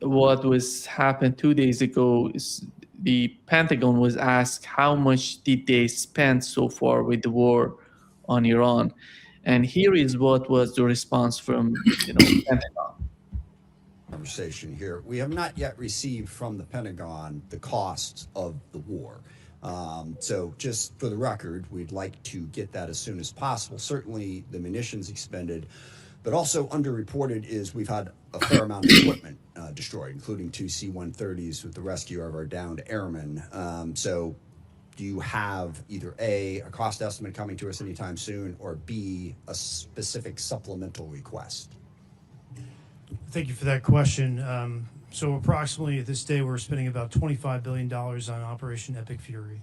what was happened 2 days ago is the Pentagon was asked how much did they spend so far with the war on Iran, and here is what was the response from Pentagon. Conversation here. We have not yet received from the Pentagon the costs of the war. So, just for the record, we'd like to get that as soon as possible. Certainly, the munitions expended, but also underreported is we've had a fair amount of equipment destroyed, including two C-130s with the rescue of our downed airmen. So, do you have either A, a cost estimate coming to us anytime soon, or B, a specific supplemental request? Thank you for that question. So approximately at this day, we're spending about $25 billion on Operation Epic Fury.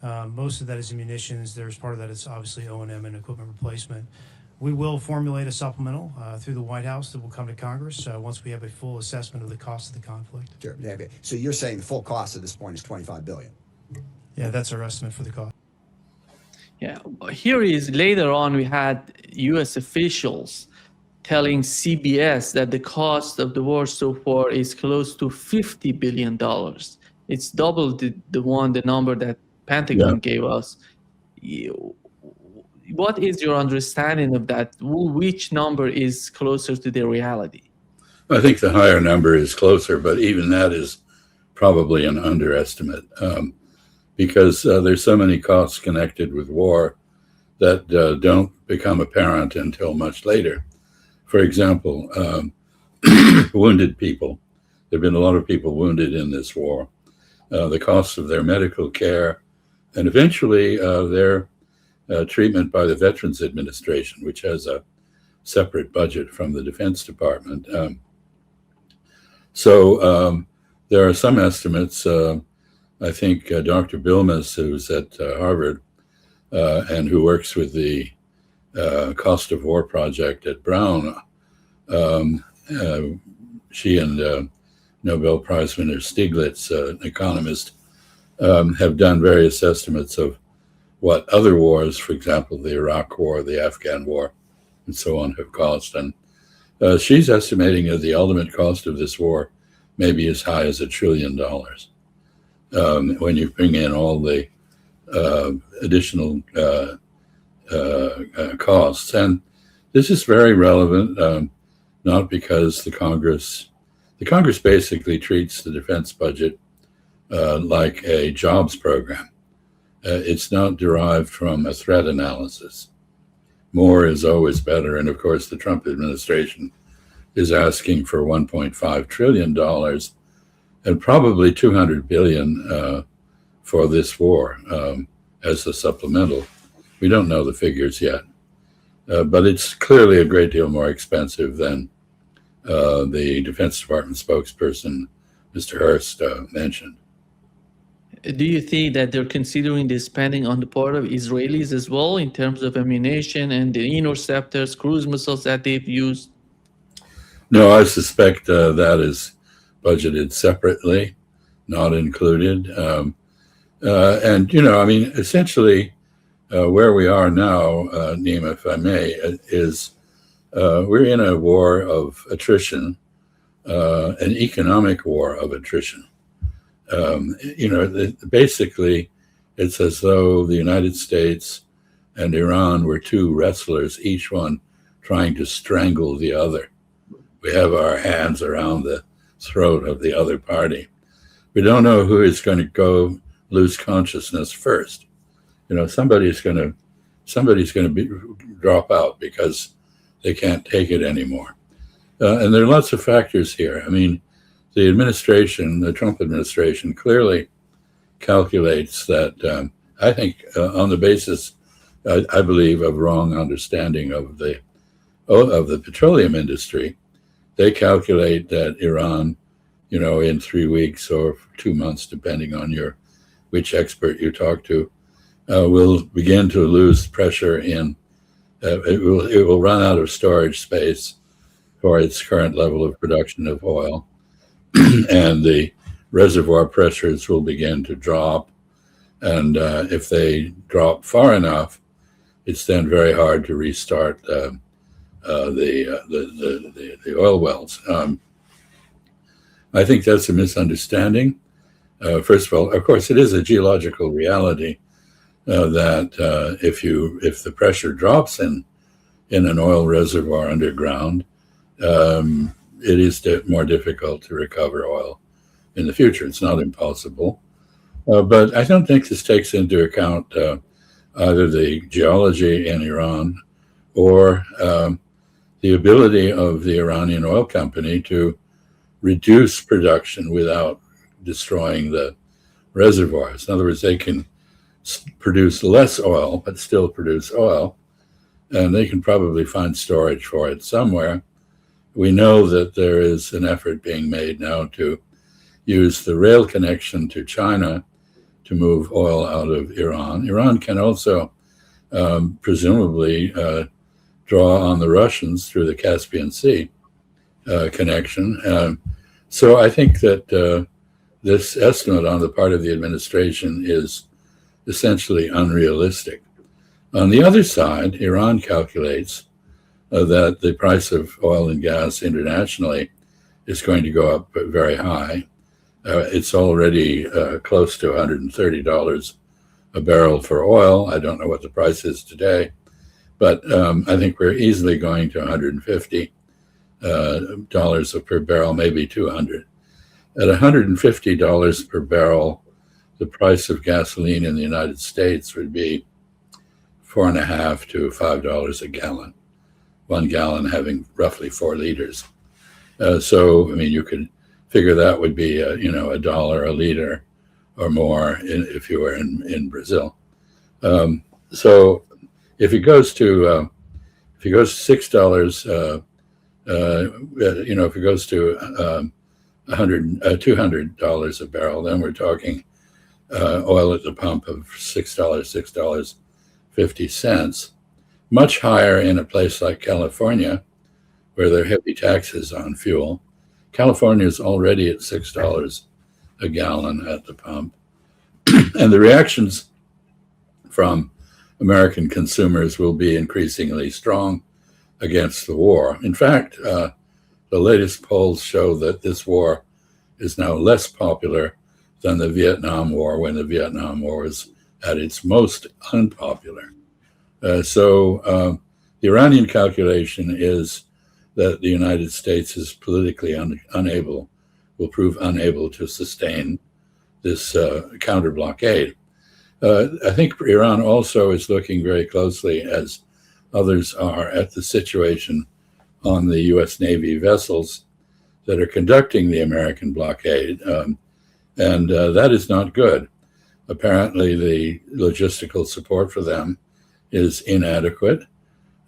Most of that is in munitions. There's part of that is obviously O&M and equipment replacement. We will formulate a supplemental through the White House that will come to Congress once we have a full assessment of the cost of the conflict. Sure. So you're saying the full cost at this point is $25 billion? Yeah, that's our estimate for the cost. Yeah, here is later on we had U.S. officials telling CBS that the cost of the war so far is close to $50 billion. It's double the number that Pentagon gave us. What is your understanding of that? Which number is closer to the reality? I think the higher number is closer, but even that is probably an underestimate because there's so many costs connected with war that don't become apparent until much later. For example, wounded people. There have been a lot of people wounded in this war. The costs of their medical care, and eventually their treatment by the Veterans Administration, which has a separate budget from the Defense Department. So there are some estimates. I think Dr. Bilmes, who's at Harvard and who works with the Cost of War project at Brown, she and Nobel Prize winner Stiglitz, an economist, have done various estimates of what other wars, for example, the Iraq War, the Afghan War, and so on, have cost. And she's estimating that the ultimate cost of this war may be as high as $1 trillion when you bring in all the additional costs. And this is very relevant, not because the Congress basically treats the defense budget like a jobs program. It's not derived from a threat analysis. More is always better. And of course, the Trump administration is asking for $1.5 trillion and probably $200 billion for this war as a supplemental. We don't know the figures yet, but it's clearly a great deal more expensive than the Defense Department spokesperson, Mr. Hurst, mentioned. Do you think that they're considering the spending on the part of Israelis as well in terms of ammunition and the interceptors, cruise missiles that they've used? No, I suspect that is budgeted separately, not included. And, essentially where we are now, Nima, if I may, is we're in a war of attrition, an economic war of attrition. Basically, it's as though the United States and Iran were two wrestlers, each one trying to strangle the other. We have our hands around the throat of the other party. We don't know who is going to go lose consciousness first. Somebody's going to drop out because they can't take it anymore. And there are lots of factors here. I mean, the Trump administration clearly calculates that, I think on the basis, I believe, of wrong understanding of the petroleum industry, they calculate that Iran, in 3 weeks or 2 months, depending on which expert you talk to, will begin to lose pressure in, it will run out of storage space for its current level of production of oil. And the reservoir pressures will begin to drop. And if they drop far enough, it's then very hard to restart the oil wells. I think that's a misunderstanding. First of all, of course, it is a geological reality that if the pressure drops in an oil reservoir underground, it is more difficult to recover oil in the future. It's not impossible. But I don't think this takes into account either the geology in Iran or the ability of the Iranian oil company to reduce production without destroying the reservoirs. In other words, they can produce less oil, but still produce oil, and they can probably find storage for it somewhere. We know that there is an effort being made now to use the rail connection to China to move oil out of Iran. Iran can also presumably draw on the Russians through the Caspian Sea connection. So I think that this estimate on the part of the administration is essentially unrealistic. On the other side, Iran calculates that the price of oil and gas internationally is going to go up very high. It's already close to $130 a barrel for oil. I don't know what the price is today, but I think we're easily going to $150 per barrel, maybe $200. At $150 per barrel, the price of gasoline in the United States would be $4.50 to $5 a gallon, 1 gallon having roughly 4 liters. So, I mean, you could figure that would be, $1 a liter or more if you were in Brazil. So, if it goes to $6, if it goes to $200 a barrel, then we're talking oil at the pump of $6.50, much higher in a place like California, where there are heavy taxes on fuel. California is already at $6 a gallon at the pump. And the reactions from American consumers will be increasingly strong against the war. In fact, the latest polls show that this war is now less popular than the Vietnam War, when the Vietnam War was at its most unpopular. So the Iranian calculation is that the United States is politically will prove unable to sustain this counter blockade. I think Iran also is looking very closely, as others are, at the situation on the U.S. Navy vessels that are conducting the American blockade. And that is not good. Apparently, the logistical support for them is inadequate.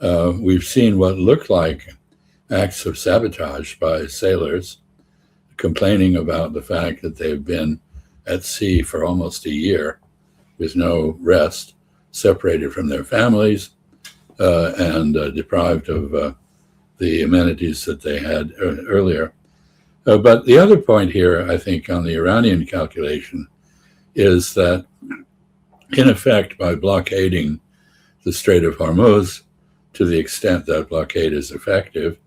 We've seen what look like acts of sabotage by sailors complaining about the fact that they've been at sea for almost a year with no rest, separated from their families, and deprived of the amenities that they had earlier. But the other point here, I think, on the Iranian calculation is that, in effect, by blockading the Strait of Hormuz, to the extent that blockade is effective,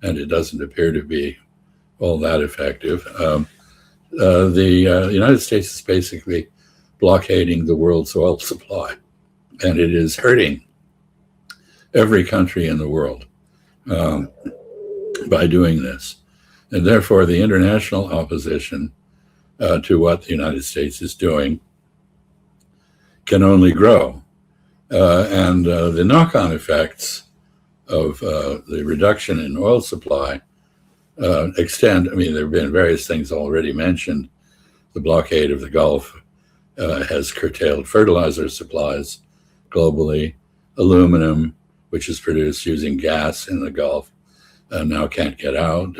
and it doesn't appear to be all that effective, the United States is basically blockading the world's oil supply, and it is hurting every country in the world by doing this. And therefore, the international opposition to what the United States is doing can only grow. And the knock-on effects of the reduction in oil supply extend. I mean, there have been various things already mentioned. The blockade of the Gulf has curtailed fertilizer supplies globally. Aluminum, which is produced using gas in the Gulf, now can't get out.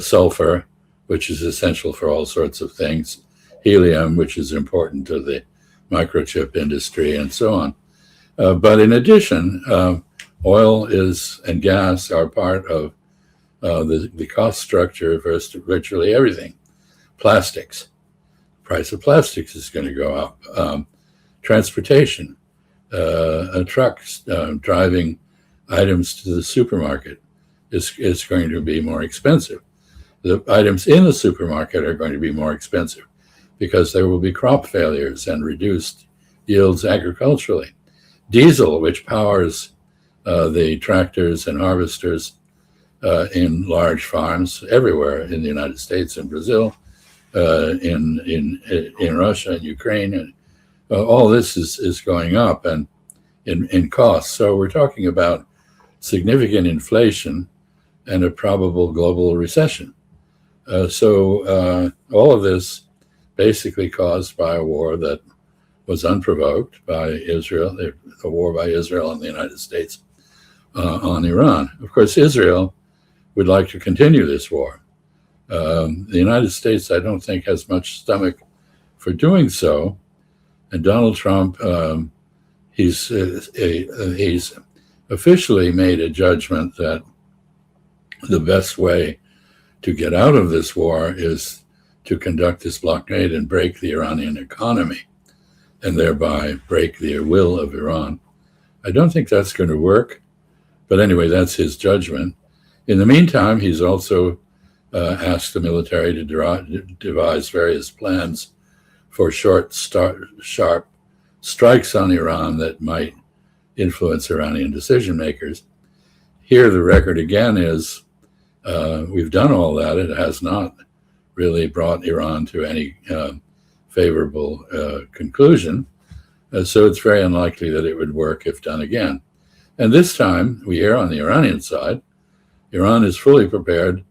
Sulfur, which is essential for all sorts of things. Helium, which is important to the microchip industry, and so on. But in addition, oil and gas are part of the cost structure of virtually everything. Plastics. The price of plastics is going to go up. Transportation. Trucks driving items to the supermarket is going to be more expensive. the items in the supermarket are going to be more expensive because there will be crop failures and reduced yields agriculturally. Diesel, which powers the tractors and harvesters in large farms everywhere in the United States and Brazil, in Russia and Ukraine, and all this is going up and in cost. So we're talking about significant inflation and a probable global recession. So all of this basically caused by a war that was unprovoked by Israel, a war by Israel and the United States on Iran. Of course, Israel would like to continue this war. The United States, I don't think, has much stomach for doing so. And Donald Trump, he's officially made a judgment that the best way to get out of this war is to conduct this blockade and break the Iranian economy and thereby break the will of Iran. I don't think that's going to work, but anyway, that's his judgment. In the meantime, he's also asked the military to devise various plans for sharp strikes on Iran that might influence Iranian decision makers. Here, the record again is we've done all that. It has not really brought Iran to any favorable conclusion. So it's very unlikely that it would work if done again. And this time, we hear on the Iranian side, Iran is fully prepared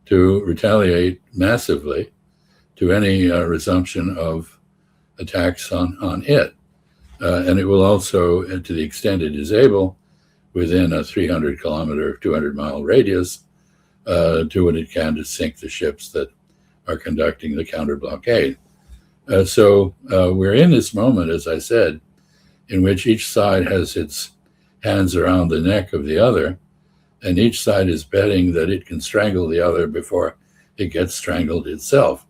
to retaliate massively to any resumption of attacks on it. And it will also, to the extent it is able, within a 300-kilometer, 200-mile radius, do what it can to sink the ships that are conducting the counter-blockade. So we're in this moment, as I said, in which each side has its hands around the neck of the other, and each side is betting that it can strangle the other before it gets strangled itself.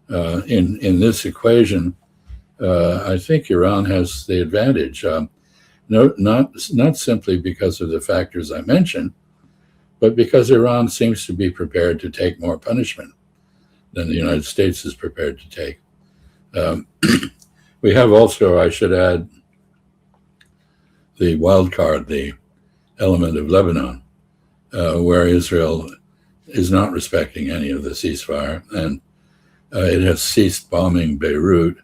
In this equation, I think Iran has the advantage, not simply because of the factors I mentioned, but because Iran seems to be prepared to take more punishment than the United States is prepared to take. We have also, I should add, the wild card, the element of Lebanon, where Israel is not respecting any of the ceasefire, and it has ceased bombing Beirut,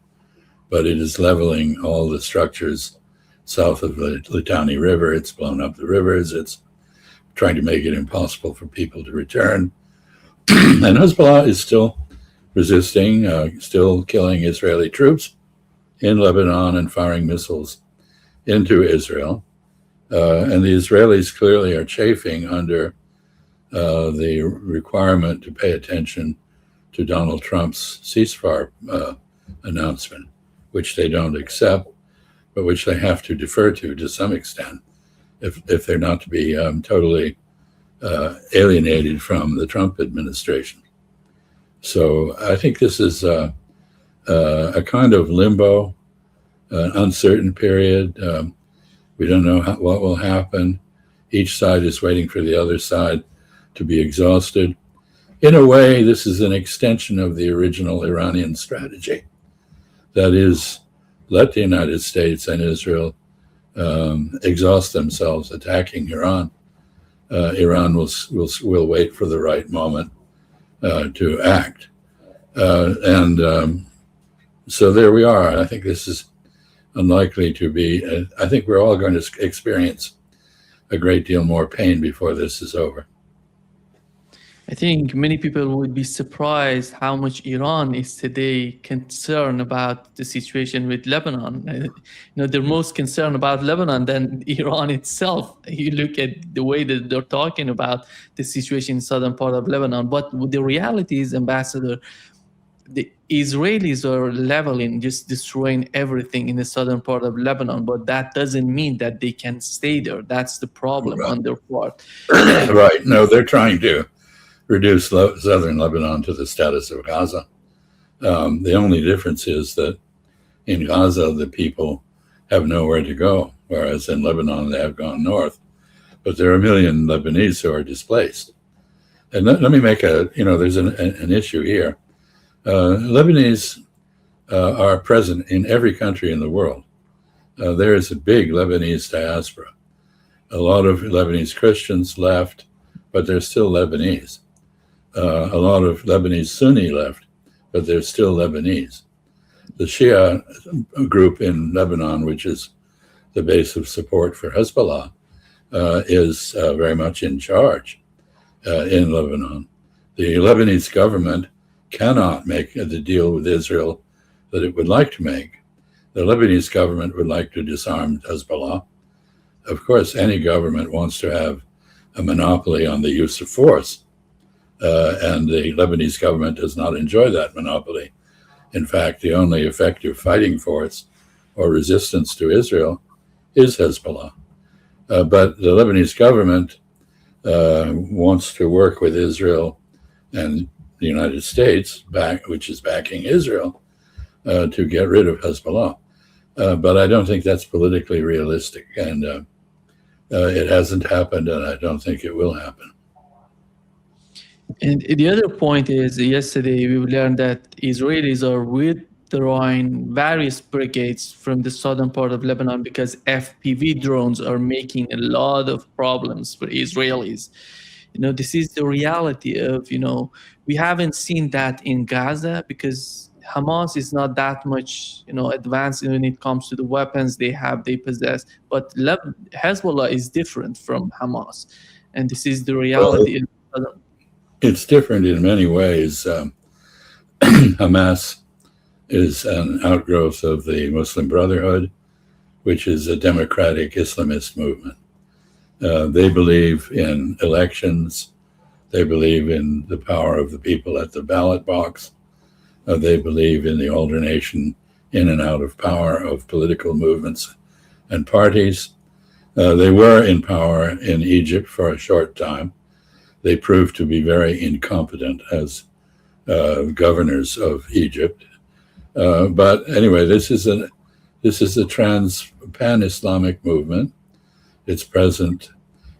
but it is leveling all the structures south of the Litani River. It's blown up the rivers. It's trying to make it impossible for people to return. And Hezbollah is still resisting, still killing Israeli troops in Lebanon and firing missiles into Israel. And the Israelis clearly are chafing under the requirement to pay attention to Donald Trump's ceasefire announcement, which they don't accept, but which they have to defer to some extent if they're not to be totally alienated from the Trump administration. So I think this is a kind of limbo, an uncertain period. We don't know what will happen. Each side is waiting for the other side to be exhausted. In a way, this is an extension of the original Iranian strategy. That is, let the United States and Israel exhaust themselves attacking Iran. Iran will wait for the right moment to act. So there we are. I think this is unlikely to be, I think we're all going to experience a great deal more pain before this is over. I think many people would be surprised how much Iran is today concerned about the situation with Lebanon. They're most concerned about Lebanon than Iran itself. You look at the way that they're talking about the situation in southern part of Lebanon. But the reality is, Ambassador, the Israelis are leveling, just destroying everything in the southern part of Lebanon. But that doesn't mean that they can stay there. That's the problem on their part. Right. No, they're trying to reduce southern Lebanon to the status of Gaza. The only difference is that in Gaza, the people have nowhere to go, whereas in Lebanon, they have gone north. But there are 1 million Lebanese who are displaced. And let me make there's an issue here. Lebanese are present in every country in the world. There is a big Lebanese diaspora. A lot of Lebanese Christians left, but they're still Lebanese. A lot of Lebanese Sunni left, but they're still Lebanese. The Shia group in Lebanon, which is the base of support for Hezbollah, is very much in charge in Lebanon. The Lebanese government cannot make the deal with Israel that it would like to make. The Lebanese government would like to disarm Hezbollah. Of course, any government wants to have a monopoly on the use of force, and the Lebanese government does not enjoy that monopoly. In fact, the only effective fighting force or resistance to Israel is Hezbollah. But the Lebanese government wants to work with Israel and the United States, which is backing Israel, to get rid of Hezbollah. But I don't think that's politically realistic, and it hasn't happened, and I don't think it will happen. And the other point is, yesterday we learned that Israelis are withdrawing various brigades from the southern part of Lebanon because FPV drones are making a lot of problems for Israelis. This is the reality of, we haven't seen that in Gaza because Hamas is not that much, advanced when it comes to the weapons they possess. But Hezbollah is different from Hamas, and this is the reality. It's different in many ways. Hamas is an outgrowth of the Muslim Brotherhood, which is a democratic Islamist movement. They believe in elections. They believe in the power of the people at the ballot box. They believe in the alternation in and out of power of political movements and parties. They were in power in Egypt for a short time. They proved to be very incompetent as governors of Egypt. But anyway, this is a pan-Islamic movement. It's present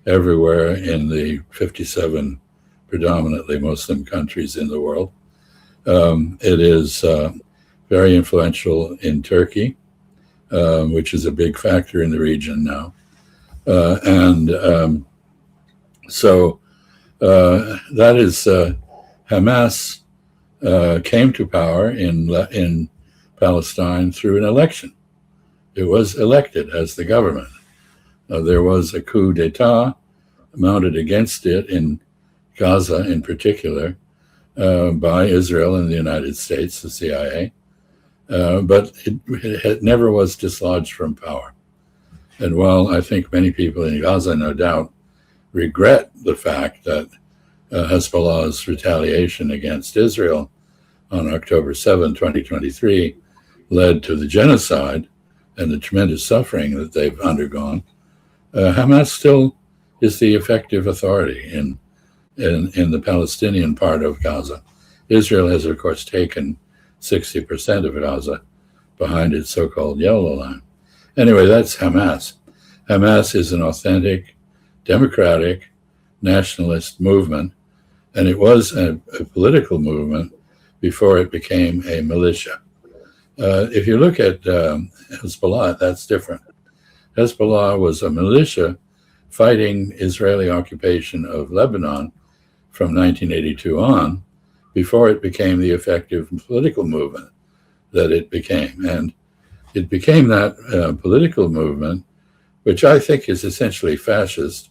everywhere in the 57 predominantly Muslim countries in the world. It is very influential in Turkey, which is a big factor in the region now. So that is Hamas came to power in Palestine through an election. It was elected as the government. There was a coup d'etat mounted against it in Gaza in particular by Israel and the United States, the CIA, but it never was dislodged from power. And while I think many people in Gaza, no doubt, regret the fact that Hezbollah's retaliation against Israel on October 7, 2023, led to the genocide and the tremendous suffering that they've undergone, Hamas still is the effective authority in the Palestinian part of Gaza. Israel has, of course, taken 60% of Gaza behind its so-called yellow line. Anyway, that's Hamas. Hamas is an authentic, democratic, nationalist movement, and it was a political movement before it became a militia. If you look at Hezbollah, that's different. Hezbollah was a militia fighting Israeli occupation of Lebanon from 1982 on, before it became the effective political movement that it became. And it became that political movement, which I think is essentially fascist.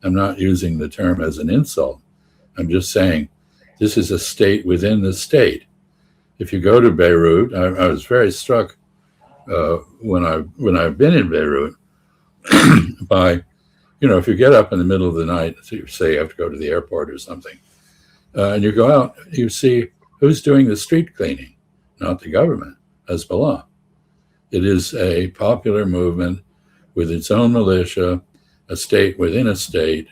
I'm not using the term as an insult. I'm just saying this is a state within the state. If you go to Beirut, I was very struck when I've been in Beirut by, if you get up in the middle of the night, so you say you have to go to the airport or something, and you go out, you see who's doing the street cleaning, not the government, Hezbollah. It is a popular movement with its own militia, a state within a state,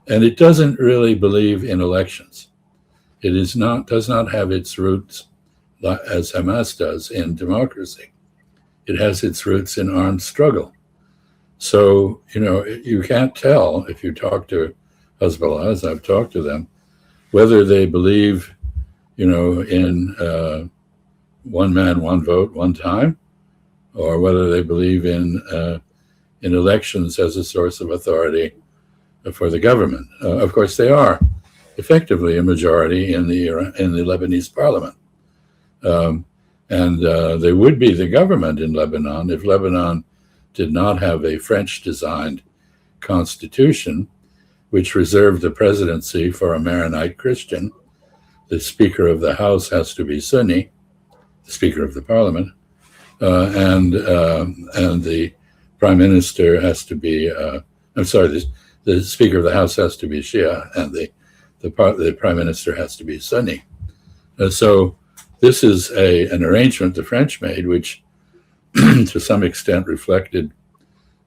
and it doesn't really believe in elections. It does not have its roots, as Hamas does, in democracy. It has its roots in armed struggle. So, you can't tell if you talk to Hezbollah, as I've talked to them, whether they believe, in one man, one vote, one time, or whether they believe in elections as a source of authority for the government. Of course, they are effectively a majority in the Lebanese parliament, and they would be the government in Lebanon if Lebanon did not have a French-designed constitution which reserved the presidency for a Maronite Christian. The Speaker of the House has to be Sunni, the Speaker of the Parliament, and the Prime Minister has to be. The Speaker of the House has to be Shia, and the Prime Minister has to be Sunni. So this is an arrangement the French made, which to some extent reflected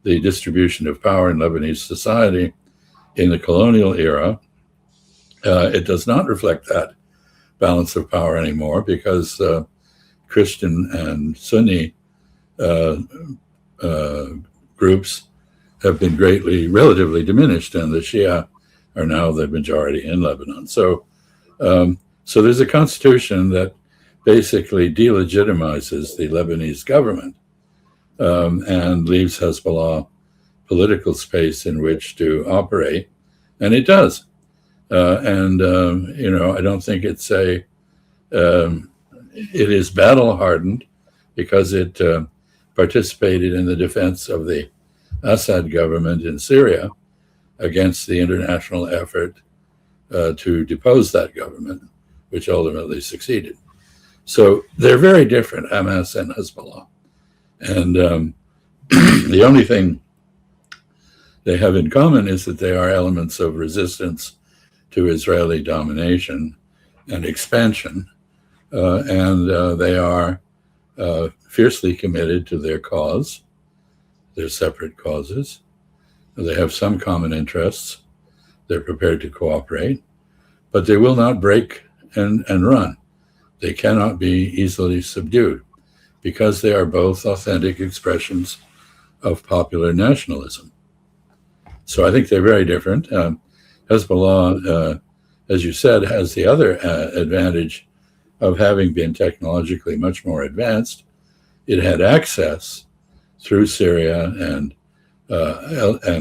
the distribution of power in Lebanese society in the colonial era. It does not reflect that balance of power anymore because Christian and Sunni groups have been relatively diminished, and the Shia are now the majority in Lebanon. So there's a constitution that basically delegitimizes the Lebanese government and leaves Hezbollah political space in which to operate, and it does. I don't think it is battle hardened because it participated in the defense of the Assad government in Syria against the international effort to depose that government, which ultimately succeeded. So they're very different, Hamas and Hezbollah. And the only thing they have in common is that they are elements of resistance to Israeli domination and expansion. And they are fiercely committed to their cause, their separate causes. They have some common interests. They're prepared to cooperate, but they will not break and run. They cannot be easily subdued because they are both authentic expressions of popular nationalism. So I think they're very different. Hezbollah, as you said, has the other advantage of having been technologically much more advanced. It had access through Syria and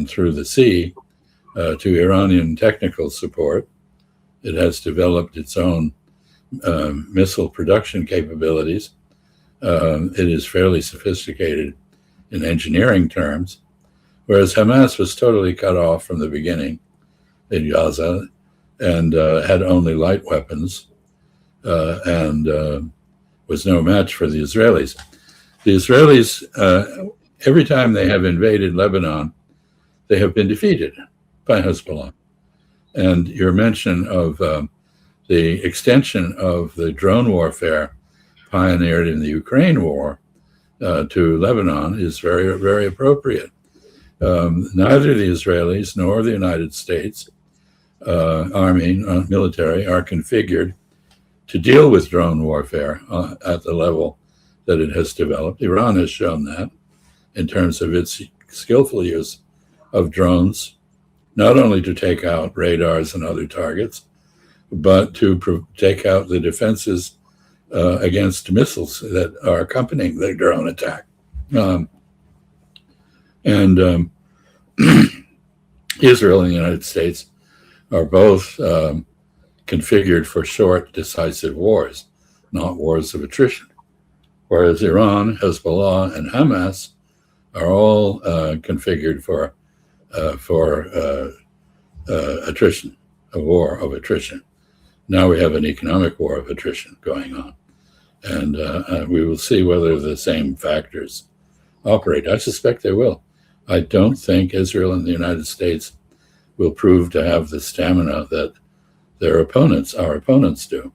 through the sea to Iranian technical support. It has developed its own missile production capabilities. It is fairly sophisticated in engineering terms, whereas Hamas was totally cut off from the beginning in Gaza and had only light weapons and was no match for the Israelis. The Israelis, every time they have invaded Lebanon, they have been defeated by Hezbollah. And your mention of the extension of the drone warfare pioneered in the Ukraine war to Lebanon is very, very appropriate. Neither the Israelis nor the United States military are configured to deal with drone warfare at the level that it has developed. Iran has shown that in terms of its skillful use of drones, not only to take out radars and other targets, but to take out the defenses against missiles that are accompanying the drone attack. Israel and the United States are both configured for short, decisive wars, not wars of attrition. Whereas Iran, Hezbollah, and Hamas are all configured for attrition, a war of attrition. Now we have an economic war of attrition going on. And we will see whether the same factors operate. I suspect they will. I don't think Israel and the United States will prove to have the stamina that our opponents do.